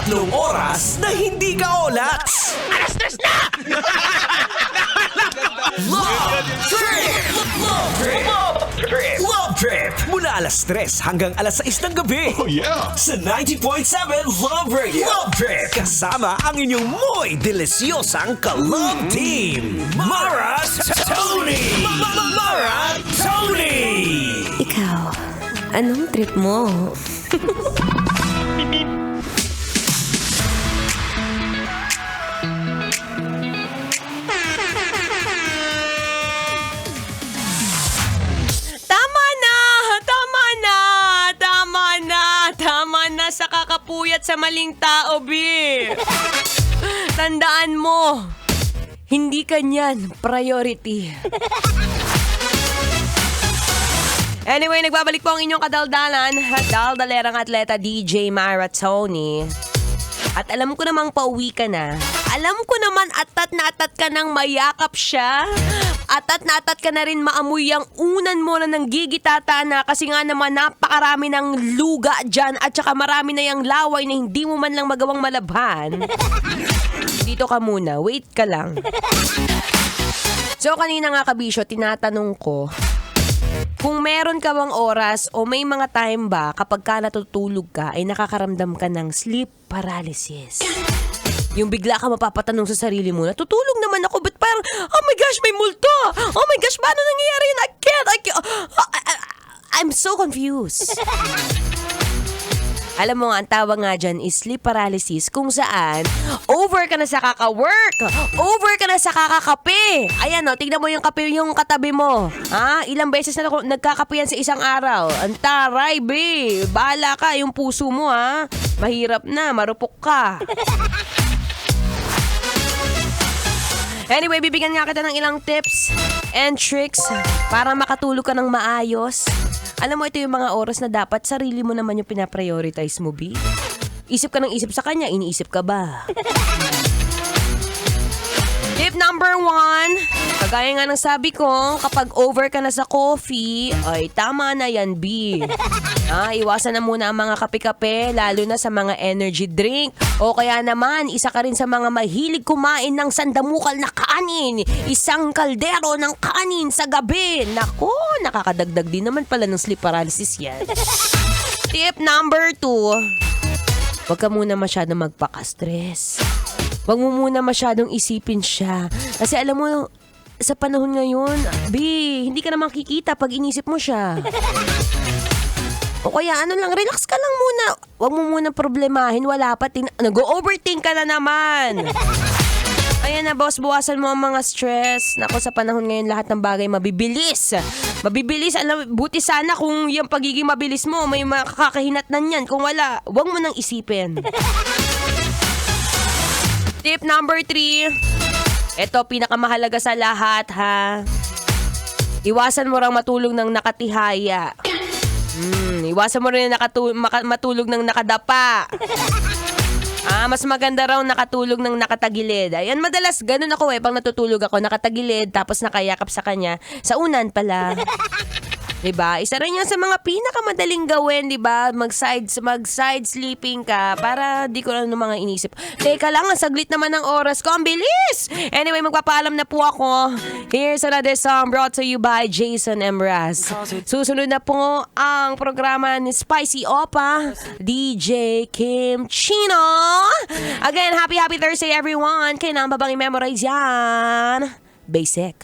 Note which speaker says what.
Speaker 1: 3 oras na hindi ka olats.
Speaker 2: Alas 3 na!
Speaker 1: Love Trip! Love Trip! Love Trip! Mula alas 3 hanggang alas 6 ng gabi.
Speaker 2: Oh yeah!
Speaker 1: Sa 90.7 Love Radio. Love Trip! Kasama ang inyong muy delisyosang ka-love team. Mara Tony! Mara Tony!
Speaker 3: Ikaw, anong trip mo?
Speaker 4: Tama na sa kakapuyat sa maling tao, B. Tandaan mo, hindi kanyan priority. Anyway, nagbabalik po ang inyong kadaldalan, daldalerang atleta DJ Mara Tony. At alam ko namang pauwi ka na. Alam ko naman atat na atat ka nang mayakap siya. Atat na atat ka na rin maamoy ang unan mo na ng gigitata na kasi nga naman napakarami ng luga dyan at saka marami na yung laway na hindi mo man lang magawang malabhan. Dito ka muna, wait ka lang. So kanina nga kabisyo, tinatanong ko, kung meron ka bang oras o may mga time ba kapag ka natutulog ka ay nakakaramdam ka ng sleep paralysis? Yung bigla ka mapapatanong sa sarili mo, natutulog naman ako, but parang, oh my gosh, may multo! Oh my gosh, paano nangyayari yun? I can't. I'm so confused. Alam mo nga, ang tawag nga dyan is sleep paralysis kung saan over ka na sa kaka-work, over ka na sa kakakape. Ayan o, tignan mo yung kape yung katabi mo. Ha? Ilang beses na nagkakape yan sa isang araw. Ang taray, be. Bahala ka, yung puso mo ha. Mahirap na, marupok ka. Anyway, bibigyan nga kita ng ilang tips and tricks para makatulog ka ng maayos. Alam mo, ito yung mga oras na dapat sarili mo naman yung pinaprioritize mo, B. Isip ka ng isip sa kanya, iniisip ka ba? Tip number 1, kagaya nga ng sabi ko, kapag over ka na sa coffee, ay tama na yan, B. Iwasan na muna ang mga kape-kape, lalo na sa mga energy drink. O kaya naman, isa ka rin sa mga mahilig kumain ng sandamukal na kanin. Isang kaldero ng kanin sa gabi. Nako, nakakadagdag din naman pala ng sleep paralysis yan. Tip number 2, huwag ka muna masyadong magpaka-stress. Huwag mo muna masyadong isipin siya. Kasi alam mo, sa panahon ngayon, B, hindi ka na makikita pag inisip mo siya. O kaya ano lang, relax ka lang muna. Huwag mo muna problemahin, wala pa. Nag-overthink ka na naman. Ayan na boss, buwasan mo ang mga stress. Nako, sa panahon ngayon, lahat ng bagay mabibilis. Mabibilis, alam, buti sana kung yung pagiging mabilis mo, may makakahinatnan yan. Kung wala, huwag mo nang isipin. Tip number 3. Ito, pinakamahalaga sa lahat, ha. Iwasan mo lang matulog ng nakatihaya. Iwasan mo rin matulog ng nakadapa. Mas maganda raw nakatulog ng nakatagilid. Ayan, madalas ganun ako pag natutulog ako, nakatagilid, tapos nakayakap sa kanya. Sa unan pala. Diba? Isa rin yan sa mga pinakamadaling gawin, diba? Mag-side sleeping ka para di ko lang ng mga inisip. Teka lang, saglit naman ng oras ko. Ang bilis! Anyway, magpapaalam na po ako. Here's another song brought to you by Jason Mraz. Susunod na po ang programa ni Spicy Opa, DJ Kim Chino. Again, happy Thursday everyone. Kaya na ang babang i-memorize yan. Basic.